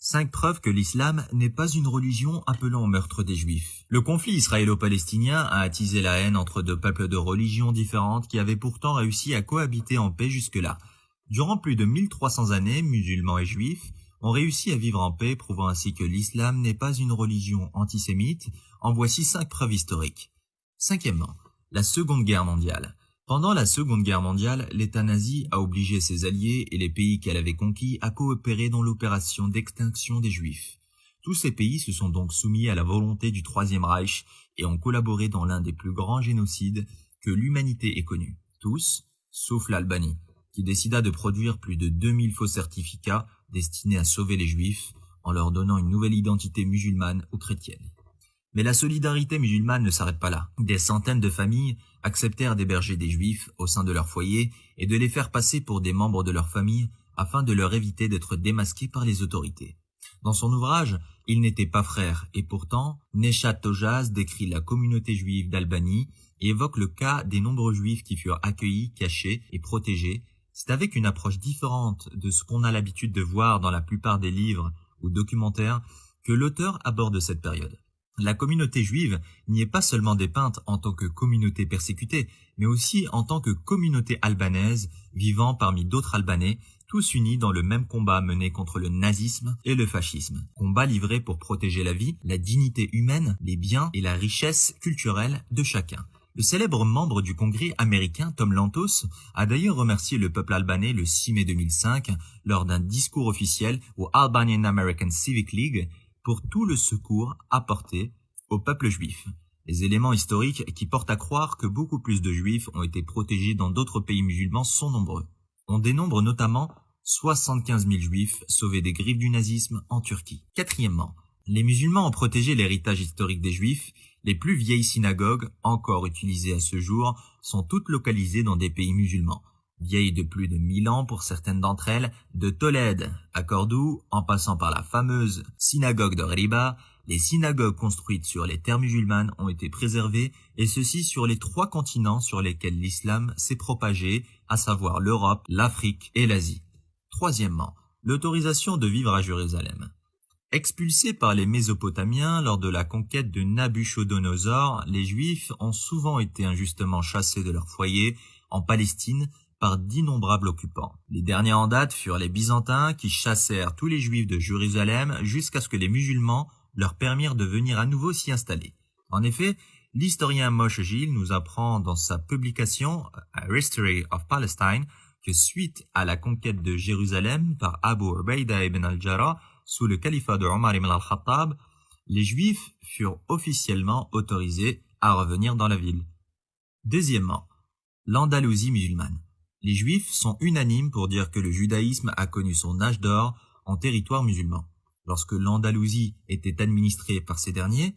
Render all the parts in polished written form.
5 preuves que l'islam n'est pas une religion appelant au meurtre des Juifs. Le conflit israélo-palestinien a attisé la haine entre deux peuples de religions différentes qui avaient pourtant réussi à cohabiter en paix jusque-là. Durant plus de 1300 années, musulmans et juifs ont réussi à vivre en paix, prouvant ainsi que l'islam n'est pas une religion antisémite. En voici 5 preuves historiques. Cinquièmement, la Seconde Guerre mondiale. Pendant la Seconde Guerre mondiale, l'État nazi a obligé ses alliés et les pays qu'elle avait conquis à coopérer dans l'opération d'extinction des Juifs. Tous ces pays se sont donc soumis à la volonté du Troisième Reich et ont collaboré dans l'un des plus grands génocides que l'humanité ait connu. Tous, sauf l'Albanie, qui décida de produire plus de 2000 faux certificats destinés à sauver les Juifs en leur donnant une nouvelle identité musulmane ou chrétienne. Mais la solidarité musulmane ne s'arrête pas là. Des centaines de familles acceptèrent d'héberger des Juifs au sein de leur foyer et de les faire passer pour des membres de leur famille afin de leur éviter d'être démasqués par les autorités. Dans son ouvrage, Ils n'étaient pas frères et pourtant, Neshat Tojaz décrit la communauté juive d'Albanie et évoque le cas des nombreux Juifs qui furent accueillis, cachés et protégés. C'est avec une approche différente de ce qu'on a l'habitude de voir dans la plupart des livres ou documentaires que l'auteur aborde cette période. La communauté juive n'y est pas seulement dépeinte en tant que communauté persécutée, mais aussi en tant que communauté albanaise vivant parmi d'autres Albanais, tous unis dans le même combat mené contre le nazisme et le fascisme. Combat livré pour protéger la vie, la dignité humaine, les biens et la richesse culturelle de chacun. Le célèbre membre du Congrès américain Tom Lantos a d'ailleurs remercié le peuple albanais le 6 mai 2005 lors d'un discours officiel au Albanian American Civic League pour tout le secours apporté au peuple juif. Les éléments historiques qui portent à croire que beaucoup plus de juifs ont été protégés dans d'autres pays musulmans sont nombreux. On dénombre notamment 75 000 juifs sauvés des griffes du nazisme en Turquie. Quatrièmement, les musulmans ont protégé l'héritage historique des juifs. Les plus vieilles synagogues, encore utilisées à ce jour, sont toutes localisées dans des pays musulmans. Vieilles de plus de 1000 ans pour certaines d'entre elles, de Tolède à Cordoue, en passant par la fameuse synagogue de Riba, les synagogues construites sur les terres musulmanes ont été préservées, et ceci sur les 3 continents sur lesquels l'islam s'est propagé, à savoir l'Europe, l'Afrique et l'Asie. Troisièmement, l'autorisation de vivre à Jérusalem. Expulsés par les Mésopotamiens lors de la conquête de Nabuchodonosor, les Juifs ont souvent été injustement chassés de leur foyer en Palestine par d'innombrables occupants. Les derniers en date furent les Byzantins qui chassèrent tous les Juifs de Jérusalem jusqu'à ce que les musulmans leur permirent de venir à nouveau s'y installer. En effet, l'historien Moshe Gil nous apprend dans sa publication A History of Palestine que suite à la conquête de Jérusalem par Abu Ubaida ibn al-Jarrah sous le califat de Omar ibn al-Khattab, les Juifs furent officiellement autorisés à revenir dans la ville. Deuxièmement, l'Andalousie musulmane. Les Juifs sont unanimes pour dire que le judaïsme a connu son âge d'or en territoire musulman. Lorsque l'Andalousie était administrée par ces derniers,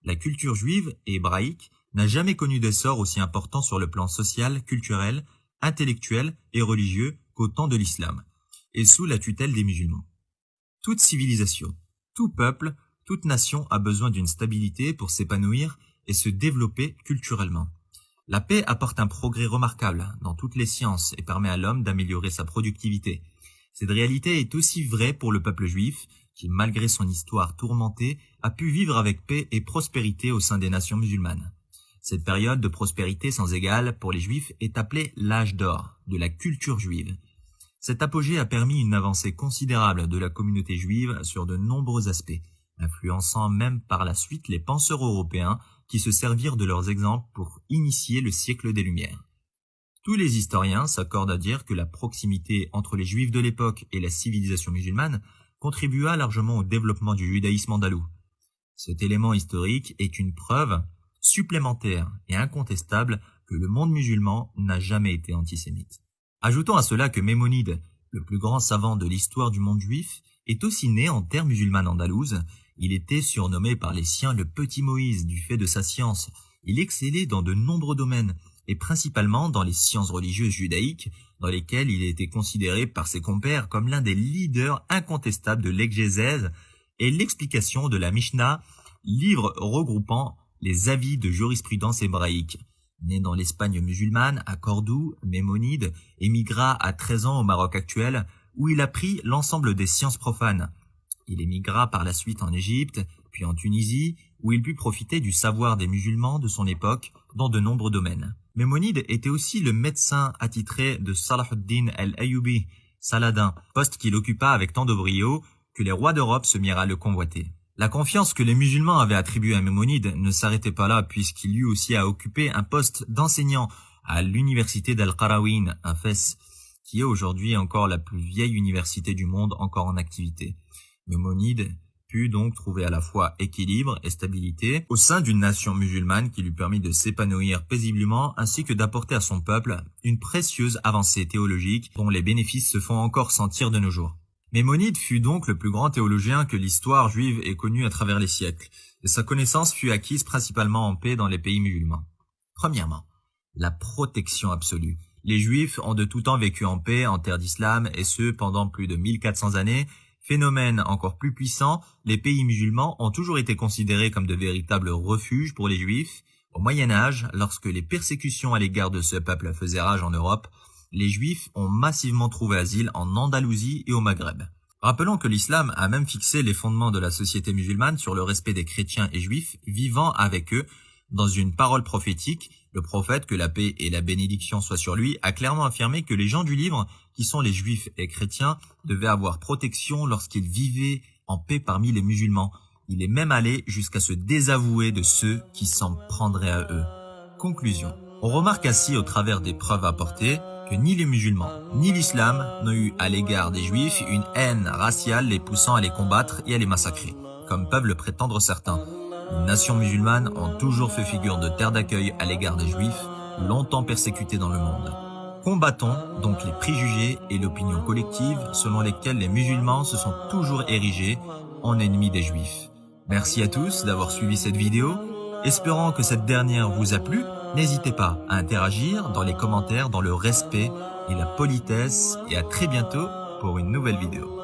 la culture juive et hébraïque n'a jamais connu d'essor aussi important sur le plan social, culturel, intellectuel et religieux qu'au temps de l'islam, et sous la tutelle des musulmans. Toute civilisation, tout peuple, toute nation a besoin d'une stabilité pour s'épanouir et se développer culturellement. La paix apporte un progrès remarquable dans toutes les sciences et permet à l'homme d'améliorer sa productivité. Cette réalité est aussi vraie pour le peuple juif, qui, malgré son histoire tourmentée, a pu vivre avec paix et prospérité au sein des nations musulmanes. Cette période de prospérité sans égale pour les Juifs est appelée l'âge d'or de la culture juive. Cet apogée a permis une avancée considérable de la communauté juive sur de nombreux aspects, influençant même par la suite les penseurs européens qui se servirent de leurs exemples pour initier le siècle des Lumières. Tous les historiens s'accordent à dire que la proximité entre les Juifs de l'époque et la civilisation musulmane contribua largement au développement du judaïsme andalou. Cet élément historique est une preuve supplémentaire et incontestable que le monde musulman n'a jamais été antisémite. Ajoutons à cela que Maïmonide, le plus grand savant de l'histoire du monde juif, est aussi né en terre musulmane andalouse. Il était surnommé par les siens le petit Moïse du fait de sa science. Il excellait dans de nombreux domaines, et principalement dans les sciences religieuses judaïques, dans lesquelles il était considéré par ses compères comme l'un des leaders incontestables de l'exégèse et l'explication de la Mishnah, livre regroupant les avis de jurisprudence hébraïque. Né dans l'Espagne musulmane, à Cordoue, Maïmonide émigra à 13 ans au Maroc actuel, où il apprit l'ensemble des sciences profanes. Il émigra par la suite en Égypte, puis en Tunisie, où il put profiter du savoir des musulmans de son époque dans de nombreux domaines. Maimonide était aussi le médecin attitré de Salahuddin al-Ayyubi, Saladin, poste qu'il occupa avec tant de brio que les rois d'Europe se mirent à le convoiter. La confiance que les musulmans avaient attribuée à Maimonide ne s'arrêtait pas là, puisqu'il eut aussi à occuper un poste d'enseignant à l'université d'Al-Qarawin à Fès, qui est aujourd'hui encore la plus vieille université du monde encore en activité. Maimonide put donc trouver à la fois équilibre et stabilité au sein d'une nation musulmane qui lui permit de s'épanouir paisiblement ainsi que d'apporter à son peuple une précieuse avancée théologique dont les bénéfices se font encore sentir de nos jours. Maimonide fut donc le plus grand théologien que l'histoire juive ait connu à travers les siècles, et sa connaissance fut acquise principalement en paix dans les pays musulmans. Premièrement, la protection absolue. Les Juifs ont de tout temps vécu en paix en terre d'islam, et ce pendant plus de 1400 années. Phénomène encore plus puissant, les pays musulmans ont toujours été considérés comme de véritables refuges pour les Juifs. Au Moyen-Âge, lorsque les persécutions à l'égard de ce peuple faisaient rage en Europe, les Juifs ont massivement trouvé asile en Andalousie et au Maghreb. Rappelons que l'islam a même fixé les fondements de la société musulmane sur le respect des chrétiens et juifs vivant avec eux. Dans une parole prophétique, le prophète, que la paix et la bénédiction soient sur lui, a clairement affirmé que les gens du livre, qui sont les juifs et chrétiens, devaient avoir protection lorsqu'ils vivaient en paix parmi les musulmans. Il est même allé jusqu'à se désavouer de ceux qui s'en prendraient à eux. Conclusion. On remarque ainsi au travers des preuves apportées que ni les musulmans ni l'islam n'ont eu à l'égard des juifs une haine raciale les poussant à les combattre et à les massacrer, comme peuvent le prétendre certains. Les nations musulmanes ont toujours fait figure de terre d'accueil à l'égard des juifs, longtemps persécutés dans le monde. Combattons donc les préjugés et l'opinion collective selon lesquels les musulmans se sont toujours érigés en ennemis des juifs. Merci à tous d'avoir suivi cette vidéo. Espérant que cette dernière vous a plu, n'hésitez pas à interagir dans les commentaires dans le respect et la politesse, et à très bientôt pour une nouvelle vidéo.